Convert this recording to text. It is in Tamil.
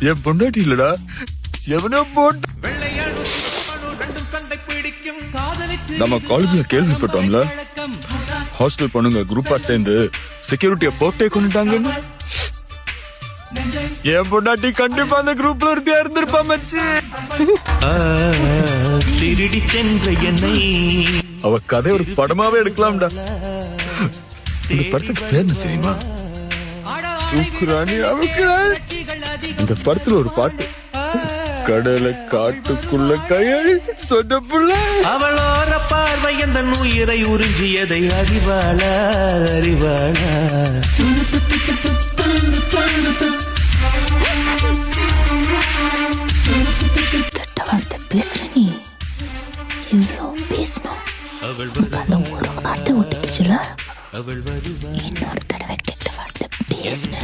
என் பொண்டாட்டி இல்லடா, எவனோ போட்டு. நம்ம காலேஜ்ல கேள்விப்பட்டோம்ல, ஹாஸ்டல் பொண்ணுங்க குரூப்பா சேர்ந்து செக்யூரிட்டிய போட்டே கொண்டுட்டாங்கன்னு. என் பொண்டாட்டி கண்டிப்பா அந்த குரூப்ல ஒருத்தியா இருந்திருப்பா மச்சி. திருடி சென்ற என்னை அவ கதை ஒரு படமாவே எடுக்கலாம்டா. இந்த படத்துக்கு பேர் என்ன தெரியுமா? தூக்குறாணி அவுக்குறாள். இந்த படத்துல ஒரு பாட்டு, கடலை காட்டுக்குள்ள கையழி சொன்ன புள்ள. அவளோர பார்வை எந்த உயிரை உறிஞ்சியதை அறிவாளா அறிவாளா. கெட்ட வார்த்தை பேசுற நீ, எவ்வளோ பேசணும். அந்த ஒரு வார்த்தை ஒட்டிக்கிச்சுல, இன்னொரு தடவை கெட்ட வார்த்தை பேசுன